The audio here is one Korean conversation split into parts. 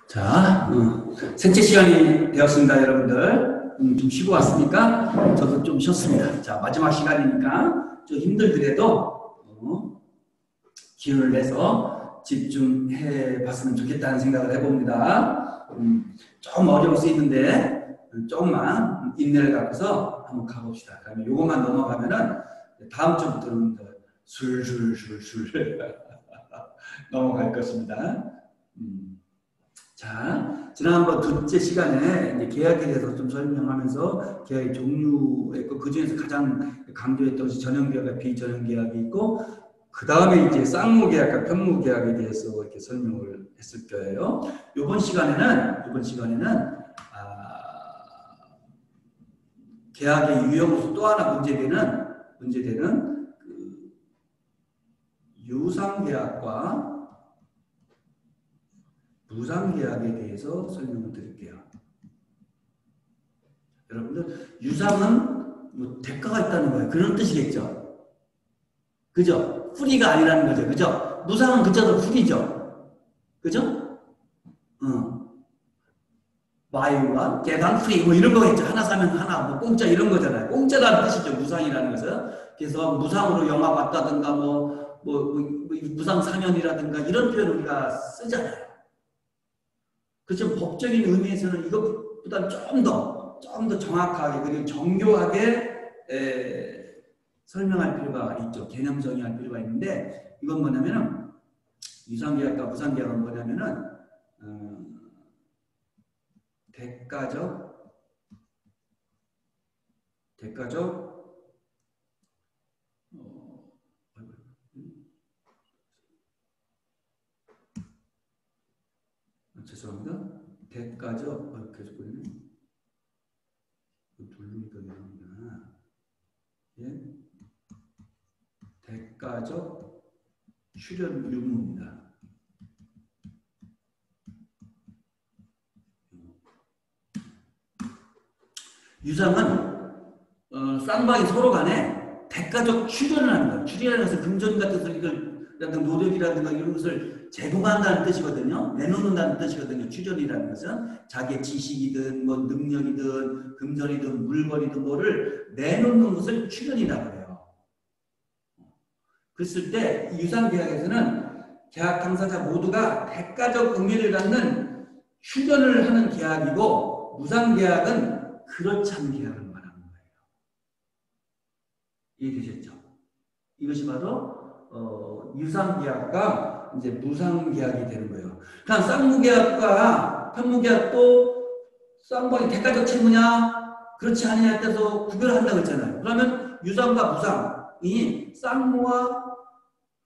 자, 생체 시간이 되었습니다, 여러분들. 좀 쉬고 왔으니까 저도 좀 쉬었습니다. 자, 마지막 시간이니까 좀 힘들더라도 기운을 내서 집중해 봤으면 좋겠다는 생각을 해봅니다. 좀 어려울 수 있는데 조금만 인내를 갖고서 한번 가봅시다. 그러면 요것만 넘어가면은 다음 주부터는 술술술술 넘어갈 것입니다. 자, 지난번 둘째 시간에 이제 계약에 대해서 좀 설명하면서 계약의 종류에 있고 그 중에서 가장 강조했던 것이 전형계약과 비전형계약이 있고 그 다음에 이제 쌍무계약과 편무계약에 대해서 이렇게 설명을 했을 거예요. 이번 시간에는 계약의 유형으로서 또 하나 문제되는 그 유상계약과 무상계약에 대해서 설명을 드릴게요. 여러분들 유상은 뭐 대가가 있다는 거예요. 그런 뜻이겠죠. 그죠? 풀이가 아니라는 거죠. 그죠? 무상은 그자도 풀이죠. 그죠? 마이와 개당 프리 뭐 이런 거겠죠. 하나 사면 하나 뭐 공짜 이런 거잖아요. 공짜라는 뜻이죠. 무상이라는 것은. 그래서 무상으로 영화 봤다든가 뭐 무상 상현이라든가 이런 표현 우리가 쓰잖아요. 그렇죠. 법적인 의미에서는 이것보다 좀 더 정확하게 그리고 정교하게 설명할 필요가 있죠. 개념 정의할 필요가 있는데 이건 뭐냐면은 유상계약과 무상계약은 뭐냐면은 대가적 죄송합니다. 대가적 계속 보이네. 돌리니까 그러는구나. 예, 대가적 출연 유무입니다. 유상은 쌍방이 서로 간에 대가적 출연을 하는 거예요. 출연이라는 것은 금전 같은 것을 노력이라든가 이런 것을 제공한다는 뜻이거든요. 내놓는다는 뜻이거든요. 출연이라는 것은 자기의 지식이든 뭐 능력이든 금전이든 물건이든 뭐를 내놓는 것을 출연이라고 해요. 그랬을 때 유상계약에서는 계약 당사자 모두가 대가적 의미를 갖는 출연을 하는 계약이고 무상계약은 그렇지 않은 계약을 말하는 거예요. 이해되셨죠? 이것이 바로 유상계약과 이제 무상계약이 되는 거예요. 그러니까 쌍무계약과 편무계약도 쌍방이 대가적 채무냐 그렇지 않느냐에 따라서 구별한다고 했잖아요. 그러면 유상과 무상이 쌍무와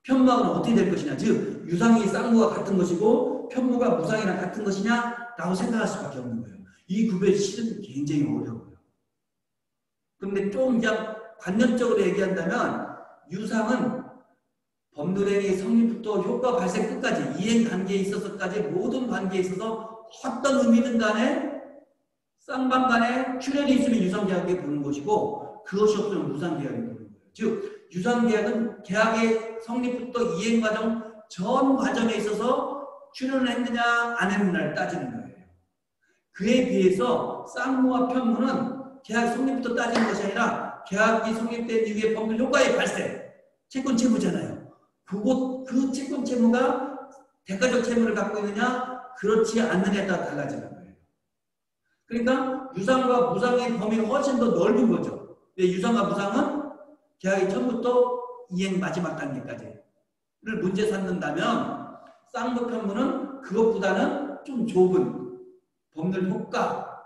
편무하고는 어떻게 될 것이냐, 즉 유상이 쌍무와 같은 것이고 편무가 무상이랑 같은 것이냐 라고 생각할 수밖에 없는 거예요. 이 구별이 실은 굉장히 어려워요. 그런데 좀 그냥 관념적으로 얘기한다면 유상은 법률행위 성립부터 효과 발생 끝까지 이행 단계에 있어서까지 모든 관계에 있어서 어떤 의미든 간에 쌍방 간에 출연이 있으면 유상계약에 보는 것이고 그것이 없으면 무상계약에 보는 거예요. 즉 유상계약은 계약의 성립부터 이행 과정 전 과정에 있어서 출연을 했느냐 안 했느냐를 따지는 거예요. 그에 비해서 쌍무와 편무는 계약 성립부터 따지는 것이 아니라 계약이 성립된 이후에 법률 효과의 발생 채권 채무잖아요. 그 채권 채무가 대가적 채무를 갖고 있느냐 그렇지 않느냐에 따라 달라지는 거예요. 그러니까 유상과 무상의 범위가 훨씬 더 넓은 거죠. 유상과 무상은 계약이 처음부터 이행 마지막 단계까지를 문제 삼는다면 쌍무 편무는 그것보다는 좀 좁은 법률 효과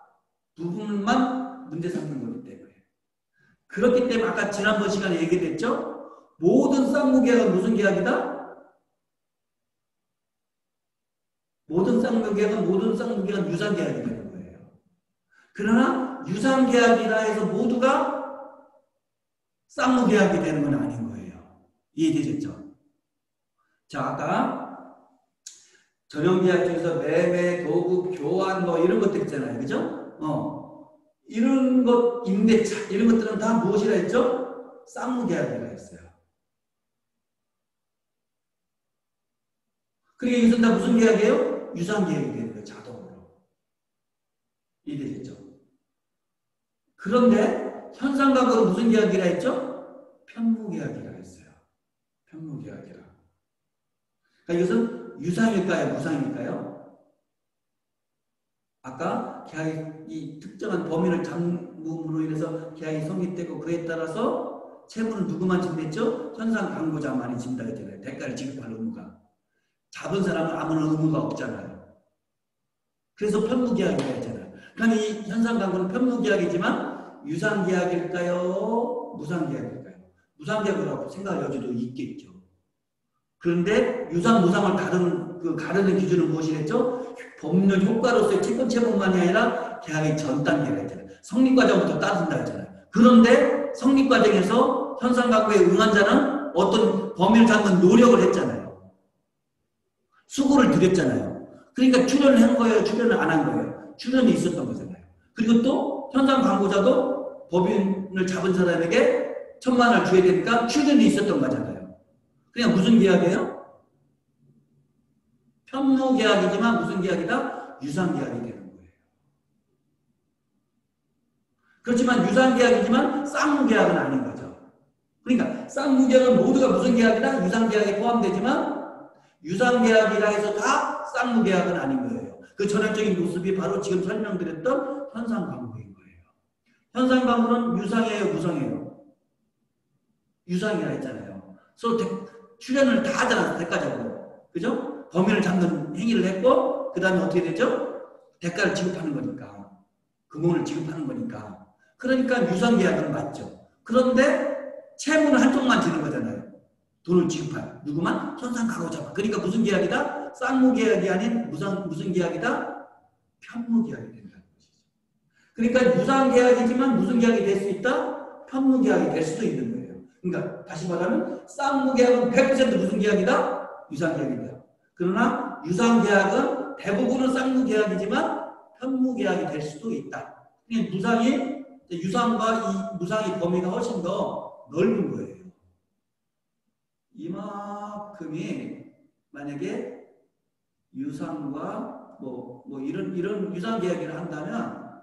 부분만 문제 삼는 거기 때문에 그렇기 때문에 아까 지난번 시간에 얘기했죠. 모든 쌍무계약은 무슨 계약이다? 모든 쌍무계약은 유상계약이 되는 거예요. 그러나 유상계약이라 해서 모두가 쌍무계약이 되는 건 아닌 거예요. 이해되셨죠? 자, 아까 전형계약 중에서 매매, 도급, 교환 뭐 이런 것들 있잖아요. 그죠? 이런 것, 임대차 이런 것들은 다 무엇이라 했죠? 쌍무계약이라 했어요. 그게 여기서 다 무슨 계약이에요? 유상계약이 되는 거예요. 자동으로. 이해되셨죠? 그런데 현상과거는 무슨 계약이라 했죠? 편무계약이라 했어요. 편무계약이라. 그러니까 이것은 유상일까요? 무상일까요? 아까 계약이 이 특정한 범위를 잠금으로 인해서 계약이 성립되고 그에 따라서 채무는 누구만 진댔죠? 현상 강고자만이 진다 했잖아요. 대가를 지급할 의무가. 잡은 사람은 아무런 의무가 없잖아요. 그래서 편무계약이라 했잖아요. 그러니까 이 현상 강고는 편무계약이지만 유상계약일까요? 무상계약일까요? 무상계약이라고 생각할 여지도 있겠죠. 그런데 유상, 무상을 가르는 기준은 무엇이랬죠? 법률 효과로서의 채권 채무만이 아니라 계약의 전 단계가 있잖아요. 성립 과정부터 따진다 했잖아요. 그런데 성립 과정에서 현상 강구에 응한 자는 어떤 범위를 잡는 노력을 했잖아요. 수고를 들였잖아요. 그러니까 출연을 한 거예요? 출연을 안 한 거예요? 출연이 있었던 거잖아요. 그리고 또 현상 강구자도 법인을 잡은 사람에게 1,000만 원을 줘야 되니까 출연이 있었던 거잖아요. 그냥 무슨 계약이에요? 편무계약이지만 무슨 계약이다? 유상계약이 되는 거예요. 그렇지만 유상계약이지만 쌍무계약은 아닌 거죠. 그러니까 쌍무계약은 모두가 무슨 계약이다? 유상계약에 포함되지만 유상계약이라 해서 다 쌍무계약은 아닌 거예요. 그 전형적인 모습이 바로 지금 설명드렸던 현상광고인 거예요. 현상광고는 유상이에요? 무상이에요? 유상이라 했잖아요. 서로 출연을 다 하잖아요. 대가적으로. 그죠? 범인을 잡는 행위를 했고 그 다음에 어떻게 되죠? 대가를 지급하는 거니까. 금원을 지급하는 거니까. 그러니까 유상계약은 맞죠. 그런데 채무는 한쪽만 지는 거잖아요. 돈을 지급할. 누구만? 현상가고자만. 그러니까 무슨 계약이다? 쌍무계약이 아닌 무슨 계약이다? 편무계약이 된다는 것이죠. 그러니까 유상계약이지만 무슨 계약이 될 수 있다? 편무계약이 될 수도 있는 거예요. 그러니까 다시 말하면 쌍무계약은 100% 무슨 계약이다? 유상계약이다. 그러나 유상계약은 대부분은 쌍무계약이지만 편무계약이 될 수도 있다. 그러니까 유상과 이 무상의 범위가 훨씬 더 넓은 거예요. 이만큼이 만약에 유상과 이런 유상 계약을 한다면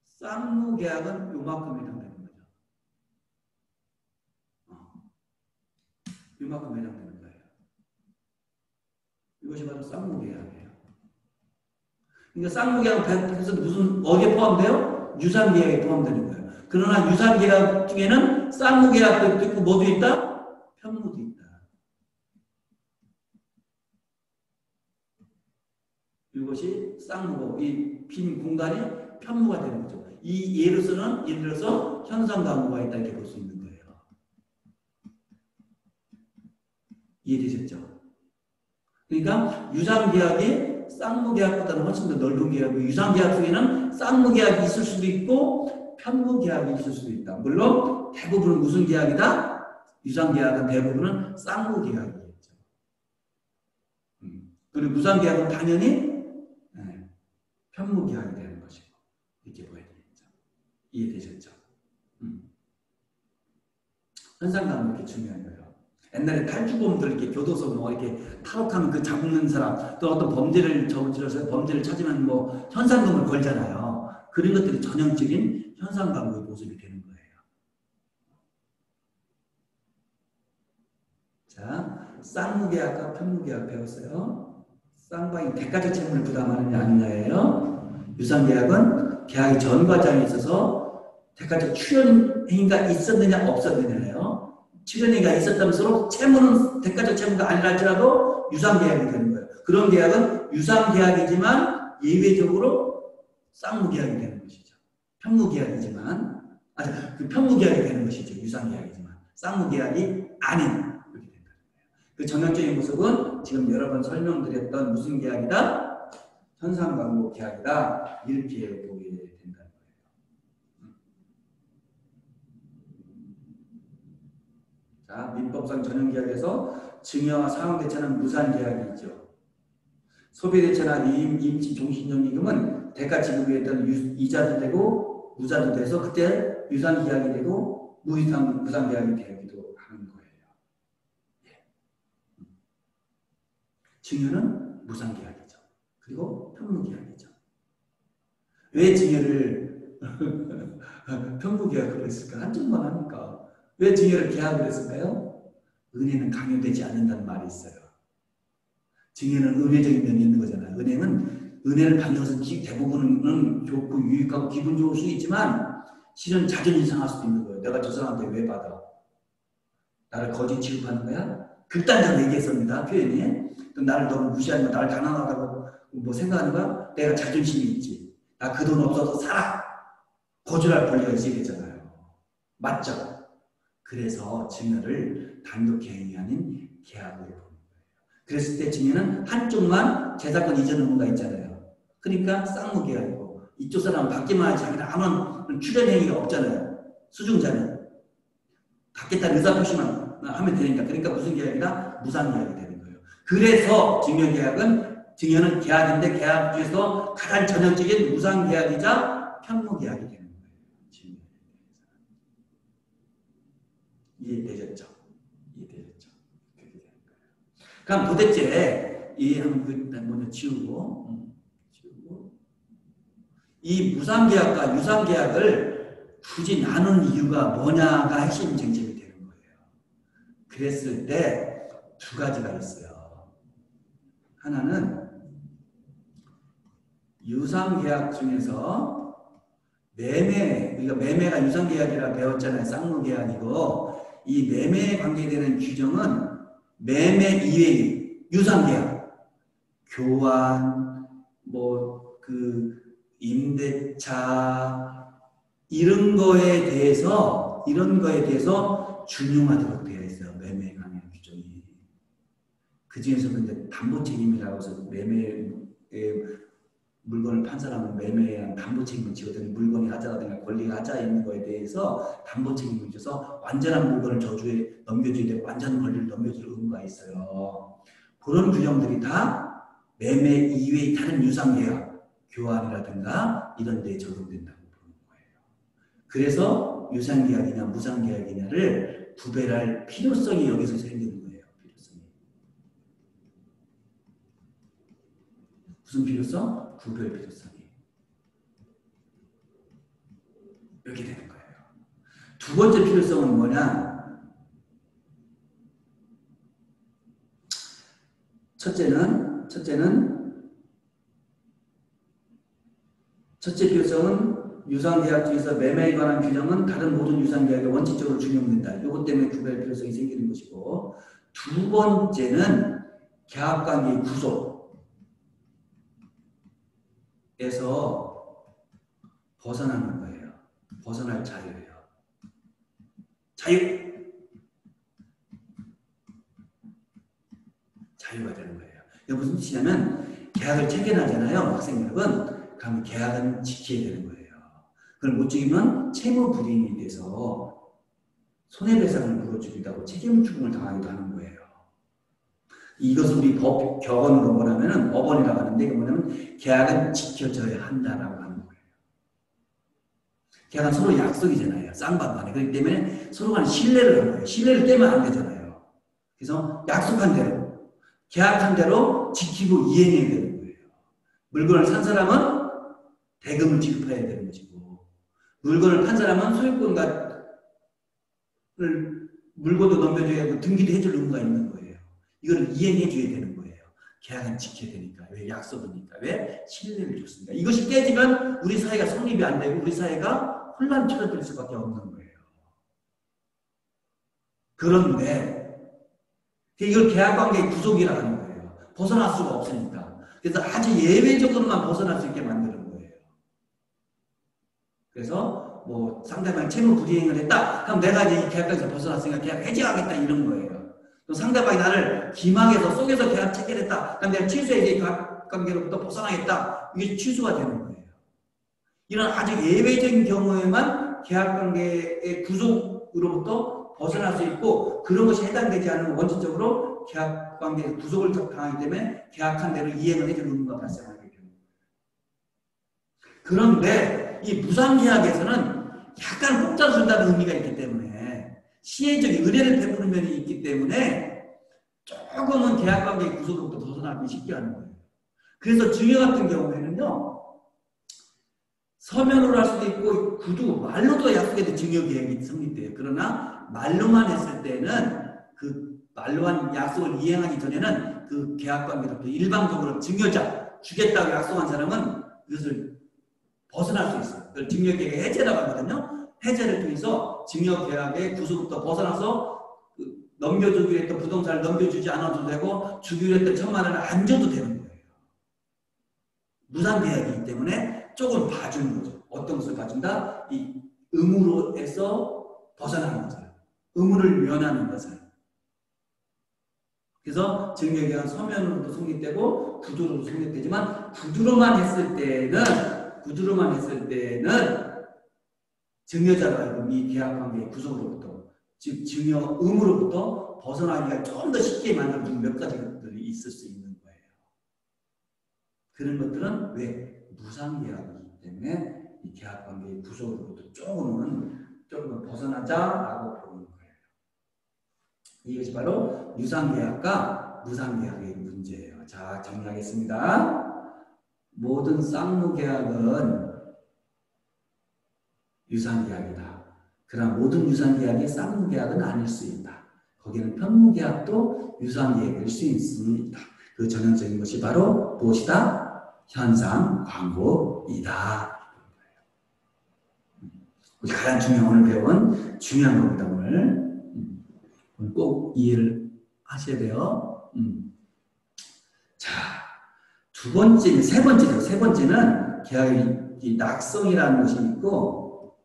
쌍무 계약은 요만큼 해당되는 거죠. 요만큼 해당되는 거예요. 이것이 바로 쌍무 계약이에요. 그러니까 쌍무 계약은 그래서 무슨 어디에 포함돼요? 유상 계약에 포함되는 거예요. 그러나 유상 계약 중에는 쌍무 계약도 있고 뭐도 있다? 편무도 있다. 이것이 쌍무고 이 빈 공간이 편무가 되는 거죠. 이 예를 들어서 현상가무가 있다 이렇게 볼 수 있는 거예요. 이해되셨죠? 그러니까 유상계약이 쌍무계약보다는 훨씬 더 넓은 계약이고 유상계약 중에는 쌍무계약이 있을 수도 있고 편무계약이 있을 수도 있다. 물론 대부분은 무슨 계약이다? 유상계약은 대부분은 쌍무계약이겠죠. 그리고 무상계약은 당연히 편무계약이 되는 것이고 이렇게 보여야 되겠죠. 이해되셨죠? 현상감은 이렇게 중요한 거예요. 옛날에 탈주범들 이렇게 교도소 이렇게 탈옥하면 그 잡는 사람 또 어떤 범죄를 저질러서 범죄를 찾으면 현상금을 걸잖아요. 그런 것들이 전형적인 현상감의 모습이 되는 거예요. 자, 쌍무계약과 편무계약 배웠어요. 쌍방이 대가적 채무를 부담하느냐 아니냐예요. 유상계약은 계약의 전 과정에 있어서 대가적 출연 행위가 있었느냐 없었느냐예요. 출연 행위가 있었다면 서로 채무는 대가적 채무가 아니라 할지라도 유상계약이 되는 거예요. 그런 계약은 유상계약이지만 예외적으로 쌍무계약이 되는 것이죠. 편무계약이지만 그 편무계약이 되는 것이죠. 유상계약이지만 쌍무계약이 아닌 그 전형적인 모습은 지금 여러 번 설명드렸던 무슨 계약이다? 현상광고 계약이다. 이렇게 보게 된다는 거예요. 자, 민법상 전형계약에서 증여와 상환대차는 무산계약이죠. 소비대차나 임시 종신정리금은 대가 지급에 따른 이자도 되고 무자도 돼서 그때 유상계약이 되고 무상계약이 되기도 하는 거예요. 증여는 무상계약이죠. 그리고 편무계약이죠. 왜 증여를 편무계약으로 했을까? 한쪽만 하니까. 왜 증여를 계약으로 했을까요? 은혜는 강요되지 않는다는 말이 있어요. 증여는 은혜적인 면이 있는 거잖아요. 은혜는 은혜를 받는 것은 대부분은 좋고 유익하고 기분 좋을 수 있지만 실은 자존심 상할 수도 있는 거예요. 내가 저 사람한테 왜 받아? 나를 거짓 취급하는 거야? 극단적으로 얘기했습니다. 표현이. 나를 너무 무시하는 거야. 나를 가난하다고 뭐 생각하는 거야? 내가 자존심이 있지. 나 그 돈 없어서 살아. 거절할 권리가 있어야 되잖아요. 맞죠? 그래서 증여를 단독 계약이 아닌 계약으로 보는 거예요. 그랬을 때 증여는 한쪽만 재산권 이전 의무가 있잖아요. 그러니까 쌍무계약이고 이쪽 사람은 받기만 하지 자기는 아무런 출연 행위가 없잖아요. 수중자는 받겠다는 의사표시만 하면 되니까. 그러니까 무슨 계약이다? 무상계약이 되는 거예요. 그래서 증여는 계약인데 계약 중에서 가장 전형적인 무상계약이자 편무계약이 되는 거예요. 이해되셨죠? 이해되셨죠? 그렇게 되는 거예요. 그럼 도대체 이 한번 먼저 지우고 이 무상계약과 유상계약을 굳이 나눈 이유가 뭐냐가 핵심 쟁점이 되는 거예요. 그랬을 때 두 가지가 있어요. 하나는 유상계약 중에서 우리가 매매가 유상계약이라 배웠잖아요. 쌍무계약이고 이 매매에 관계되는 규정은 매매 이외의 유상계약, 교환, 임대차 이런 거에 대해서 준용하도록 되어 있어요. 매매에 관한 규정이. 그 중에서도 이제 담보 책임이라고 해서 매매에 물건을 판 사람은 매매에 대한 담보 책임을 지거든요. 물건이 하자라든가 권리가 하자 있는 거에 대해서 담보 책임을 져서 완전한 물건을 저주에 넘겨줘야 되고 완전한 권리를 넘겨줄 의무가 있어요. 그런 규정들이 다 매매 이외의 다른 유상계약, 교환이라든가 이런 데에 적용된다고 보는 거예요. 그래서 유상계약이냐 무상계약이냐를 구별할 필요성이 여기서 생기는 거예요. 무슨 필요성? 구별 필요성이. 이렇게 되는 거예요. 두 번째 필요성은 뭐냐? 첫째 필요성은 유상계약 중에서 매매에 관한 규정은 다른 모든 유상계약에 원칙적으로 준용된다. 이것 때문에 구별 필요성이 생기는 것이고, 두 번째는 계약관계의 구속에서 벗어나는 거예요. 벗어날 자유예요. 자유가 되는 거예요. 이게 무슨 뜻이냐면 계약을 체결하잖아요. 학생 여러분. 그럼 계약은 지켜야 되는 거예요. 그걸 못 지키면 채무불이행이 돼서 손해배상을 물어주기도 하고 책임 추궁을 당하기도 하는 거예요. 이것을 우리 법 격언으로 뭐냐면은 법원이라고 하는데 이게 뭐냐면 계약은 지켜져야 한다라고 하는 거예요. 계약은 서로 약속이잖아요. 쌍방간에. 그렇기 때문에 서로 간에 신뢰를 하는 거예요. 신뢰를 깨면 안 되잖아요. 그래서 약속한 대로, 계약한 대로 지키고 이행해야 되는 거예요. 물건을 산 사람은 대금을 지급해야 되는 것이고, 물건을 판 사람은 소유권을 물건도 넘겨줘야 하고 등기도 해줄 의무가 있는 거예요. 이걸 이행해줘야 되는 거예요. 계약은 지켜야 되니까. 왜? 약속이니까. 왜? 신뢰를 줬습니다. 이것이 깨지면 우리 사회가 성립이 안 되고 우리 사회가 혼란처럼 수밖에 없는 거예요. 그런데 이걸 계약관계의 구속이라고 하는 거예요. 벗어날 수가 없으니까. 그래서 아주 예외적으로만 벗어날 수 있게 만드는 거예요. 그래서 상대방이 채무 불이행을 했다. 그럼 내가 이제 이 계약에서 벗어났으니까 계약 해지하겠다 이런 거예요. 또 상대방이 나를 기망해서 속여서 계약 체결했다. 그럼 내가 취소해서 계약관계로부터 벗어나겠다. 이게 취소가 되는 거예요. 이런 아주 예외적인 경우에만 계약관계의 구속으로부터 벗어날 수 있고 그런 것이 해당되지 않으면 원칙적으로 계약관계에서 구속을 당하기 때문에 계약한 대로 이행을 해줄 의무가 발생하게 됩니다. 그런데 이 무상계약에서는 약간 공짜로 준다는 의미가 있기 때문에 시혜적인 의뢰를 베푸는 면이 있기 때문에 조금은 계약관계의 구속으로부터 벗어나기 쉽게 하는 거예요. 그래서 증여 같은 경우에는요, 서면으로 할 수도 있고 구두 말로도 약속해도 증여 계약이 성립돼요. 그러나 말로만 했을 때는 그 말로 한 약속을 이행하기 전에는 그 계약 관계로부터 일방적으로 증여자 주겠다고 약속한 사람은 그것을 벗어날 수 있어요. 그걸 증여 계약의 해제라고 하거든요. 해제를 통해서 증여 계약의 구속부터 벗어나서 그 넘겨주기로 했던 부동산을 넘겨주지 않아도 되고 주기로 했던 1,000만 원을 안 줘도 되는 거예요. 무상계약이기 때문에 조금 봐주는 거죠. 어떤 것을 봐준다? 이 의무로에서 벗어나는 거죠. 의무를 면하는 것을. 그래서 증여계약은 서면으로도 성립되고 구두로도 성립되지만 구두로만 했을 때는 증여자로 하여금 이 계약관계의 구속으로부터 즉 증여 의무로부터 벗어나기가 좀 더 쉽게 만들어주는 몇 가지 것들이 있을 수 있는 거예요. 그런 것들은 왜? 무상계약이기 때문에 이 계약관계의 구속으로부터 조금은 벗어나자라고 보는 거예요. 이것이 바로 유상계약과 무상계약의 문제예요. 자, 정리하겠습니다. 모든 쌍무계약은 유상계약이다. 그러나 모든 유상계약이 쌍무계약은 아닐 수 있다. 거기는 편무계약도 유상계약일 수 있습니다. 그 전형적인 것이 바로 무엇이다? 현상 광고이다. 가장 오늘 배운 중요한 겁니다. 오늘 꼭 이해를 하셔야 돼요. 자, 세 번째는 계약의 낙성이라는 것이 있고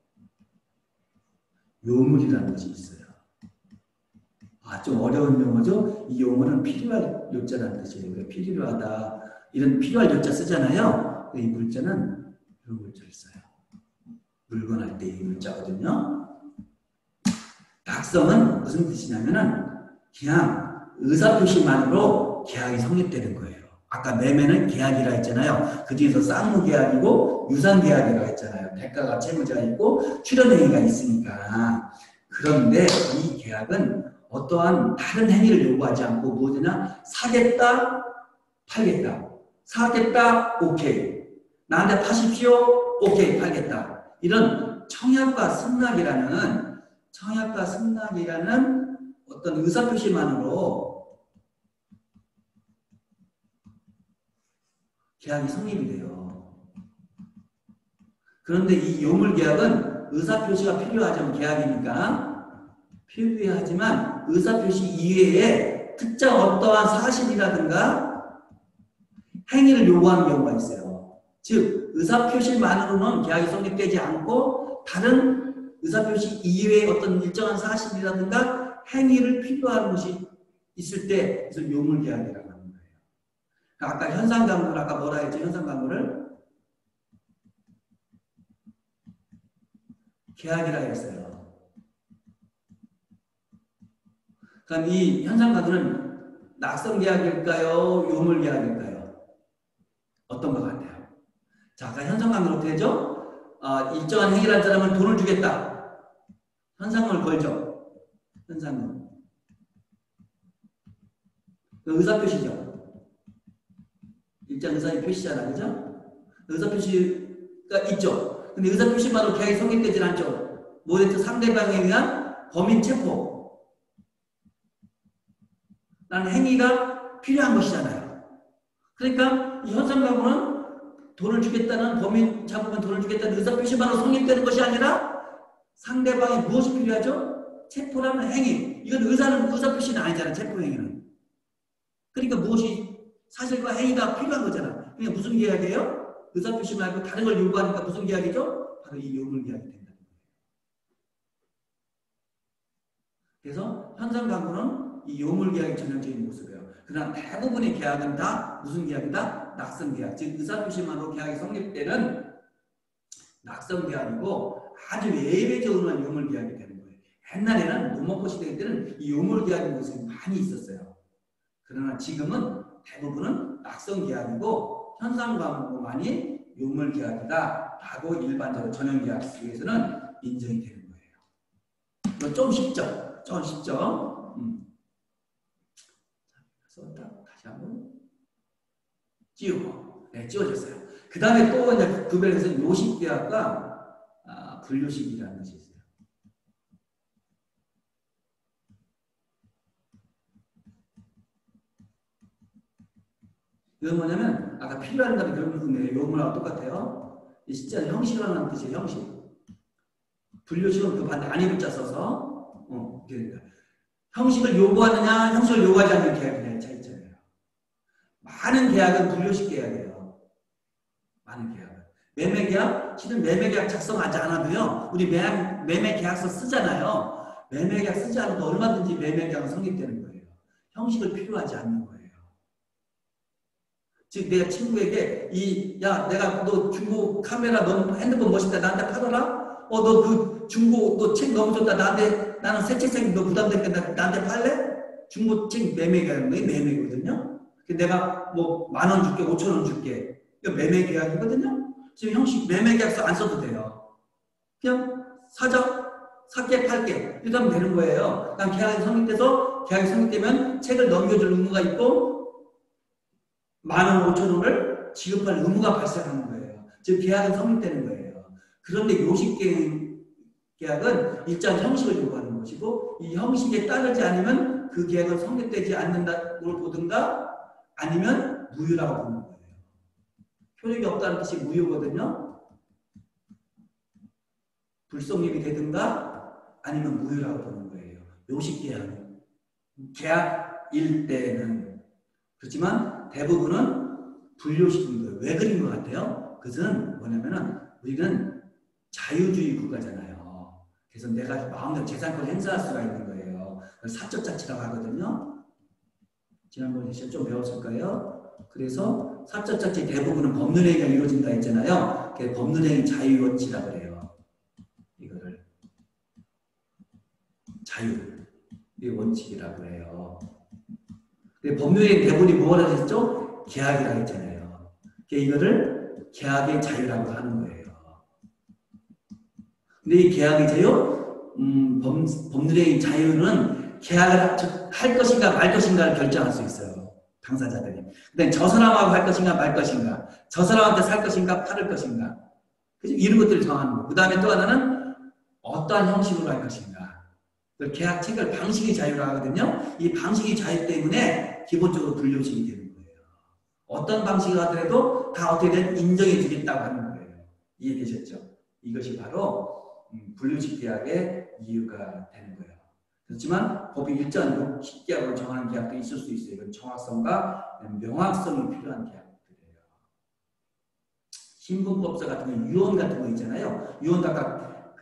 요물이라는 것이 있어요. 좀 어려운 용어죠. 이 용어는 필요할 요자라는 뜻이에요. 우리가 필요하다 이런 필요할 요자 쓰잖아요. 이 물자는 이런 물자를 써요. 물건 할 때 이 물자거든요. 낙성은 무슨 뜻이냐면은 그냥 의사표시만으로 계약이 성립되는 거예요. 아까 매매는 계약이라 했잖아요. 그 중에서 쌍무계약이고 유상계약이라고 했잖아요. 대가가 채무자가 있고 출연행위가 있으니까. 그런데 이 계약은 어떠한 다른 행위를 요구하지 않고 무엇이냐? 사겠다, 팔겠다. 사겠다, 오케이. 나한테 파십시오, 오케이, 팔겠다. 이런 청약과 승낙이라는 어떤 의사표시만으로 계약이 성립이 돼요. 그런데 이 요물계약은 의사표시가 필요하지만 계약이니까 필요하지만 의사표시 이외에 특정 어떠한 사실이라든가 행위를 요구하는 경우가 있어요. 즉 의사표시만으로는 계약이 성립되지 않고 다른 의사표시 이외의 어떤 일정한 사실이라든가 행위를 필요한 것이 있을 때 그래서 요물계약이라고 하는 거예요. 아까 현상광고를 아까 뭐라 했죠? 현상광고를 계약이라 했어요. 그럼 이 현상광고는 낙성계약일까요? 요물계약일까요? 어떤 것 같아요? 자, 아까 현상광고는 어떻게 되죠? 일정한 행위를 한 사람은 돈을 주겠다. 현상금을 걸죠. 현상금. 의사표시죠. 일정 의사의 표시잖아. 그죠? 의사표시가 있죠. 근데 의사표시만으로 계약이 성립되진 않죠. 뭐였죠? 상대방에 의한 범인 체포. 라는 행위가 필요한 것이잖아요. 그러니까 이 현상광고는 돈을 주겠다는 범인 잡으면 돈을 주겠다는 의사표시만으로 성립되는 것이 아니라 상대방이 무엇이 필요하죠? 체포라는 행위. 이건 의사표시는 아니잖아요. 체포행위는. 그러니까 무엇이 사실과 행위가 필요한 거잖아. 그러니까 무슨 계약이에요? 의사표시 말고 다른 걸 요구하니까 무슨 계약이죠? 바로 이 요물계약이 된다는 거예요. 그래서 현상광고는 이 요물계약의 전형적인 모습이에요. 그러나 대부분의 계약은 다 무슨 계약이다? 낙성계약. 즉 의사표시만으로 계약이 성립되는 낙성계약이고 아주 예외적으로만 요물계약이 되는 거예요. 옛날에는 논문고 시대 때는 이 요물계약의 모습이 많이 있었어요. 그러나 지금은 대부분은 낙성계약이고 현상광고만이 요물계약이다 라고 일반적으로 전형계약 속에서는 인정이 되는 거예요. 이거 좀 쉽죠? 좀 쉽죠? 그래서 다시 한번 띄우고 네, 지워졌어요. 그 다음에 또 이제 구별해서 요식계약과 불요식이라는 것이 있어요. 이건 뭐냐면 아까 필요한다는 그런 의미예요. 요문하고 똑같아요. 진짜 형식이라는 뜻이에요. 형식. 불요식은 그 반대 아니 문자 써서 형식을 요구하느냐 형식을 요구하지 않는 계약이냐 차이 있잖아요. 많은 계약은 불요식 계약이에요. 많은 계약은. 매매계약, 실은 매매계약 작성하지 않아도요. 우리 매매계약서 쓰잖아요. 매매계약 쓰지 않아도 얼마든지 매매계약은 성립되는 거예요. 형식을 필요하지 않는 거예요. 즉 내가 친구에게 야 내가 너 중고 카메라 너 핸드폰 멋있다 나한테 팔아라? 너 그 중고 너 책 너무 좋다 나한테 나는 새 책상이 너 부담되니까 나한테 팔래? 중고 책 매매계약은 매매거든요. 내가 뭐 10,000원 줄게 5,000원 줄게 이거 매매계약이거든요. 지금 형식 매매계약서 안 써도 돼요. 그냥 사자 살게 팔게 이렇게 하면 되는 거예요. 그냥 계약이 성립돼서 계약이 성립되면 책을 넘겨줄 의무가 있고 10,000원, 5,000원을 지급할 의무가 발생하는 거예요. 즉 계약은 성립되는 거예요. 그런데 요식계약은 일정 형식을 요구하는 것이고 이 형식에 따르지 않으면 그 계약은 성립되지 않는다고 보든가 아니면 무효라고 보는 거예요. 효력이 없다는 뜻이 무효거든요. 불성립이 되든가 아니면 무효라고 보는 거예요. 요식계약은. 계약일 때는. 그렇지만 대부분은 불요식인 거예요. 왜 그린 것 같아요? 그것은 뭐냐면은 우리는 자유주의 국가잖아요. 그래서 내가 마음대로 재산권을 행사할 수가 있는 거예요. 사적 자치라고 하거든요. 지난번에 좀 배웠을 거예요. 그래서 사적 자치 대부분은 법률행위가 이루어진다 했잖아요. 법률행위 자유원칙이라고 그래요. 이거를 자유의 원칙이라고 해요. 법률의 대부분이 뭐라 했죠? 계약이라고 했잖아요. 이거를 계약의 자유라고 하는 거예요. 근데 이 계약의 자유, 법률의 자유는 계약을 할 것인가 말 것인가를 결정할 수 있어요. 당사자들이. 근데 저 사람하고 할 것인가 말 것인가, 저 사람한테 살 것인가 팔을 것인가, 이런 것들을 정하는 거. 그 다음에 또 하나는 어떠한 형식으로 할 것인가. 계약 체결 방식의 자유라 하거든요. 이 방식의 자유 때문에 기본적으로 불요식이 되는 거예요. 어떤 방식을 하더라도 다 어떻게든 인정해 주겠다고 하는 거예요. 이해되셨죠? 이것이 바로 불요식 계약의 이유가 되는 거예요. 그렇지만 법이 일정한 계약으로 정하는 계약도 있을 수 있어요. 이건 정확성과 명확성이 필요한 계약들이에요. 신분법사 같은 거, 유언 같은 거 있잖아요. 유언 각각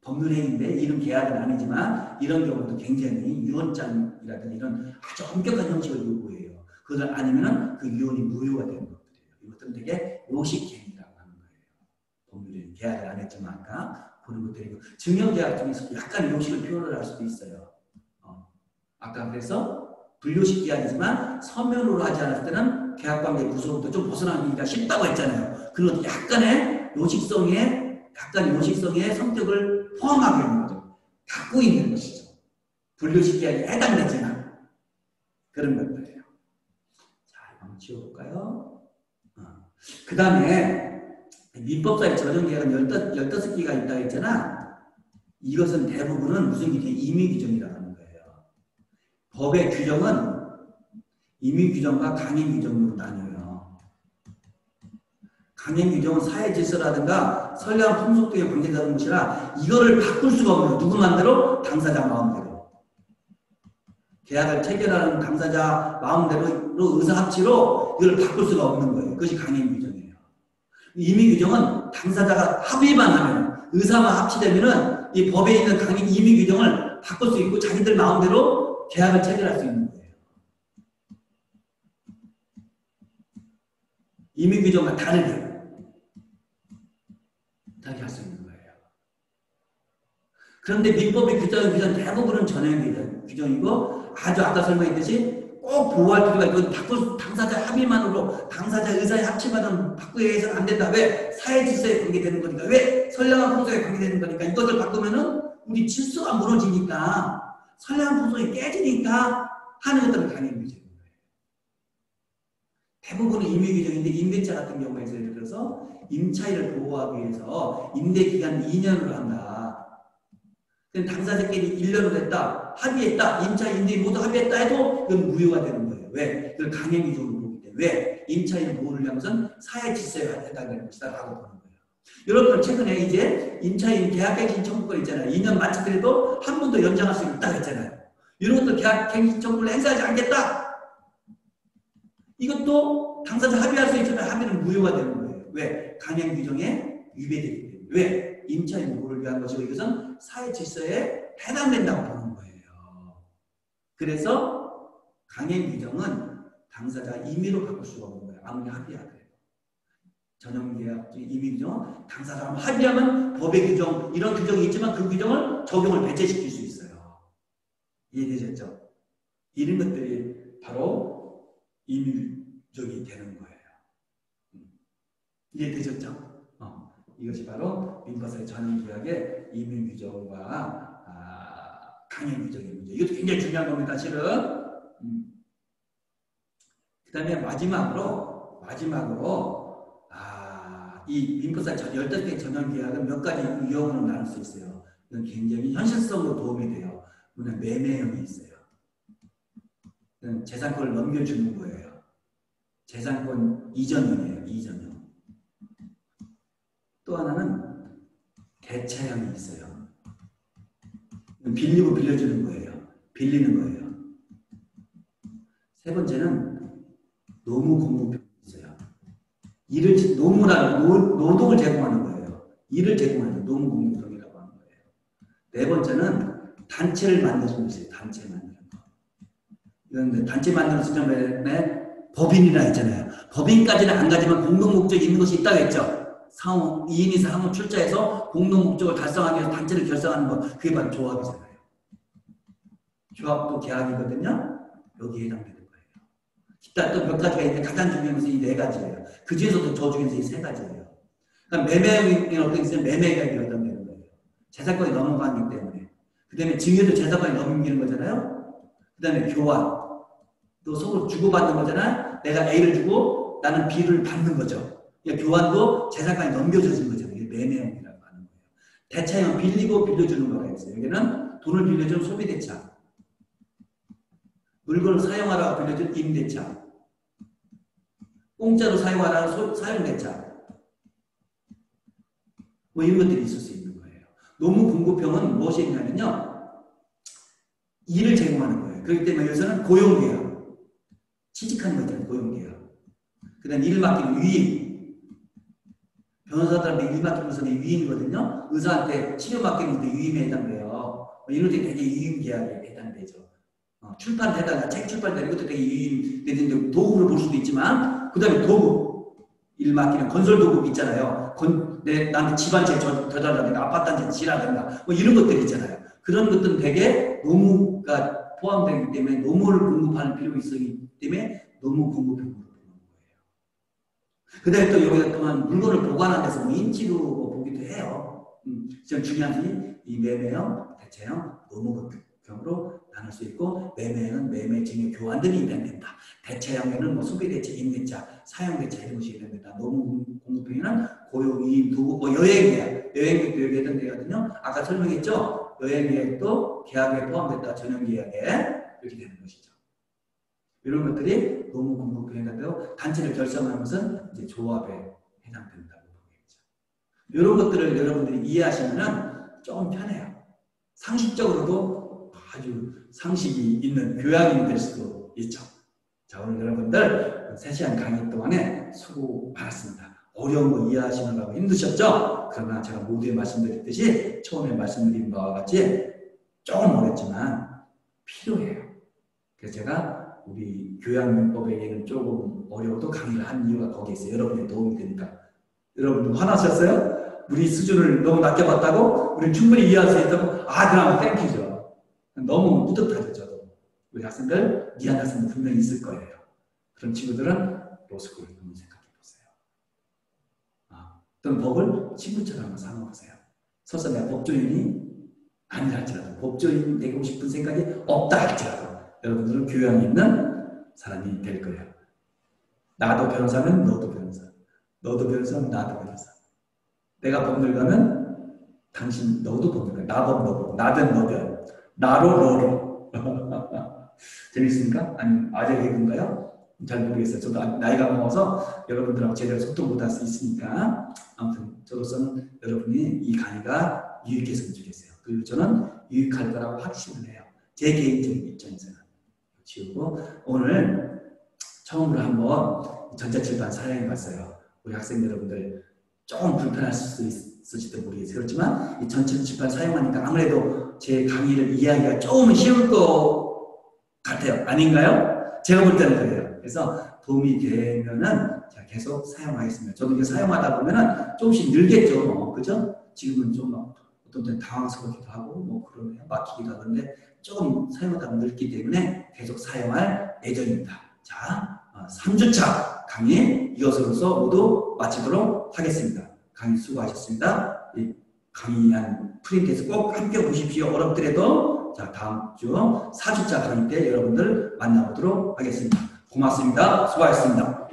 법률행위인데 이런 계약은 아니지만 이런 경우도 굉장히 유언장이라든지 이런 아주 엄격한 형식을 요구해요. 그걸 아니면은 그 유언이 무효가 되는 것들이에요. 이것들은 되게 요식행위라고 하는 거예요. 법률행위 계약을 안 했지만 아까 그런 것들이고 증여계약 중에서 약간 요식을 표현을 할 수도 있어요. 아까 그래서 불요식 계약이지만 서면으로 하지 않았을 때는 계약관계 구속부터 좀 벗어나기가 쉽다고 했잖아요. 그런 약간의 요식성의 성격을 포함하게 있는 거죠. 갖고 있는 것이죠. 불요식 계약에 해당되지만 그런 것들이에요. 자, 한번 지워볼까요? 그 다음에 민법사의 전형계약은 15개가 있다고 했잖아. 이것은 대부분은 무슨 규정이 임의규정이라고 하는 거예요. 법의 규정은 임의규정과 강행규정으로 나뉘어요. 강행규정은 사회질서라든가 선량한 풍속 등에 관계되는 것이라 이거를 바꿀 수가 없는 거예요. 누구 마음대로? 당사자 마음대로. 계약을 체결하는 당사자 마음대로 의사합치로 이걸 바꿀 수가 없는 거예요. 그것이 강행규정이에요. 임의규정은 당사자가 합의만 하면 의사만 합치되면은 이 법에 있는 강행 임의규정을 바꿀 수 있고 자기들 마음대로 계약을 체결할 수 있는 거예요. 임의규정과 다르게 할 수 있는 거예요. 그런데 민법의 규정 대부분은 전형 규정이고 아주 아까 설명했듯이 꼭 보호할 필요가 있고 바꿀 당사자 합의만으로 당사자 의사의 합치만은 바꾸게 해서는 안 된다. 왜? 사회 질서에 관계되는 거니까. 왜? 선량한 풍속에 관계되는 거니까. 이것을 바꾸면은 우리 질서가 무너지니까 선량한 풍속이 깨지니까 하는 것들은 강행규정인 거예요. 대부분은 임의규정인데 임대차 같은 경우에서 예를 들어서 임차인을 보호하기 위해서 임대기간 2년으로 한다. 당사자끼리 1년으로 했다. 합의했다. 임차인, 임대인 모두 합의했다 해도 그건 무효가 되는 거예요. 왜? 그걸 강행규정으로 보기 때문에. 왜? 임차인 보호를 위한 것은 사회 질서에 해당되는 것이다 라고 보는 거예요. 여러분 최근에 이제 임차인 계약갱신 청구권 있잖아요. 2년 만체더라도 한 번 더 연장할 수 있다고 했잖아요. 이런 것도 계약갱신 청구를 행사하지 않겠다. 이것도 당사자 합의할 수 있지만 합의는 무효가 되는 거예요. 왜? 강행 규정에 위배되기 때문에. 왜? 임차인 보호를 위한 것이고 이것은 사회 질서에 해당된다고 보는 거예요. 그래서 강행 규정은 당사자 임의로 바꿀 수가 없는 거예요. 아무리 합의하더라도. 전형계약 임의 규정, 당사자가 합의하면 법의 규정, 이런 규정이 있지만 그 규정을 적용을 배제시킬 수 있어요. 이해되셨죠? 이런 것들이 바로 임의규정이 되는 거예요. 이해되셨죠? 이것이 바로 민법상의 전형계약의 임의규정과 강행규정의 문제. 이것도 굉장히 중요한 겁니다. 실은. 그 다음에 마지막으로 이 민법상 15개 전형계약은 몇 가지 유형으로 나눌 수 있어요. 이건 굉장히 현실성으로 도움이 돼요. 물론 매매형이 있어요. 재산권을 넘겨주는 거예요. 재산권 이전형이에요. 이전형. 또 하나는 대차형이 있어요. 빌리고 빌려주는 거예요. 빌리는 거예요. 세 번째는 노무 공급형이 있어요. 노동을 제공하는 거예요. 일을 제공하는 노무 공급형이라고 하는 거예요. 네 번째는 단체를 만들어주는 것이에요. 단체 만드는 거. 이건 단체 만드는 수준에 법인이라 했잖아요. 법인까지는 안 가지만 공동목적이 있는 것이 있다고 했죠. 2인 이상 상호 출자해서 공동목적을 달성하기 위해서 단체를 결성하는 거, 그게 바로 조합이잖아요. 조합도 계약이거든요. 여기에 해당되는 거예요. 기타 또 몇 가지가 있는데 가장 중요한 것은 이 네 가지예요. 그 중에서도 저 중에서 이 세 가지예요. 그러니까 매매형이 어떻게 있으면 매매계약이 해당되는 거예요. 재산권이 넘어가기 때문에. 그 다음에 증여도 재산권이 넘기는 거잖아요. 그 다음에 교환. 또 서로 주고받는 거잖아요. 내가 A를 주고 나는 B를 받는 거죠. 그러니까 교환도 재산권이 넘겨져진 거잖아요. 이게 매매형이라고 하는 거예요. 대차형 빌리고 빌려주는 거가 있어요. 여기는 돈을 빌려주는 소비대차. 물건을 사용하라고 빌려준 임대차. 공짜로 사용하라는 사용대차. 뭐 이런 것들이 있을 수 있는 거예요. 노무 공급형은 무엇이 있냐면요. 일을 제공하는 거예요. 그렇기 때문에 여기서는 고용계약. 취직하는 거 있잖아요. 고용계약. 그 다음에 일을 맡기는 위임. 변호사들한테 일 맡기는 것은 위임이거든요. 의사한테 치료 맡기는 것도 위임에 해당돼요. 이런 데 되게 위임계약에 해당되죠. 출판되다가 책 출판되는 것도 되게 위임되는데 도구를 볼 수도 있지만 그 다음에 도구. 일 맡기는 건설도구 있잖아요. 나한테 집안채 저달라든가 아파트한테 지라든가 뭐 이런 것들 있잖아요. 그런 것들은 되게 노무가 포함되기 때문에 노무를 공급하는 필요가 있기 때문에 노무 공급형으로 보는 거예요. 그 다음에 또 여기가 또한 물건을 보관하는 데서 뭐 인치로 보기도 해요. 지금 중요한 것이 이 매매형, 대체형, 노무급형으로 나눌 수 있고 매매형은 매매, 증여, 교환 등이 해당된다. 대체형에는 뭐 소비대차, 임대차, 사용대차 이런 것이 해당된다. 노무공급형에는 고용, 이임, 도구, 뭐 여행계약, 여행계약도 여기 해당되거든요. 아까 설명했죠? 여행계약도 계약에 포함됐다. 전용계약에 이렇게 되는 것이죠. 이런 것들이 노무공급형에 해당되고 단체를 결성하는 것은 이제 조합에 해당된다고 보겠죠. 이런 것들을 여러분들이 이해하시면은 조금 편해요. 상식적으로도 아주 상식이 있는 교양이 될 수도 있죠. 자, 오늘 여러분들 3시간 강의 동안에 수고 많았습니다. 어려운 거 이해하시느라고 힘드셨죠? 그러나 제가 모두에 말씀드렸듯이 처음에 말씀드린 바와 같이 조금 어렵지만 필요해요. 그래서 제가 우리 교양민법에게는 조금 어려워도 강의를 한 이유가 거기에 있어요. 여러분의 도움이 되니까. 여러분들 화나셨어요? 우리 수준을 너무 낮게봤다고? 우리는 충분히 이해할 수 있다고? 그럼 땡큐죠. 너무 뿌듯하죠, 저도. 우리 학생들, 미안 학생들 분명히 있을 거예요. 그런 친구들은 로스쿨 한번 생각해 보세요. 어떤 법을 친구처럼 한번 삼아보세요. 설사 내가 법조인이 아니라 할지라도, 법조인 되고 싶은 생각이 없다 할지라도, 여러분들은 교양이 있는 사람이 될 거예요. 나도 변호사면 너도 변호사. 너도 변호사면 나도 변호사. 내가 법률가면 당신 너도 법률가. 나법 너법. 나든 너든. 나로 너로. 재밌습니까? 아니 아재 개그인가요? 잘 모르겠어요. 저도 나이가 먹어서 여러분들하고 제대로 소통 못할 수 있으니까 아무튼 저로서는 여러분이 이 강의가 유익했으면 좋겠어요. 그리고 저는 유익할 거라고 확신을 해요. 제 개인적인 입장에서는. 지우고 오늘 처음으로 한번 전자출판 사용해 봤어요. 우리 학생 여러분들 조금 불편할 수 있을지도 모르겠어요. 그렇지만 이 전자출판 사용하니까 아무래도 제 강의를 이해하기가 조금 쉬울 것 같아요. 아닌가요? 제가 볼 때는 그래요. 그래서 도움이 되면은 제가 계속 사용하겠습니다. 저도 이제 사용하다 보면은 조금씩 늘겠죠. 뭐, 그죠? 지금은 좀 어떤 때는 당황스럽기도 하고 뭐 그러네요. 막히기도 하는데 조금 사용하다 보면 늘기 때문에 계속 사용할 예정입니다. 자, 3주차 강의 이것으로서 모두 마치도록 하겠습니다. 강의 수고하셨습니다. 이 강의한 프린트에서 꼭 함께 보십시오. 어렵더라도 자 다음 주 4주차 강의 때 여러분들 만나보도록 하겠습니다. 고맙습니다. 수고하셨습니다.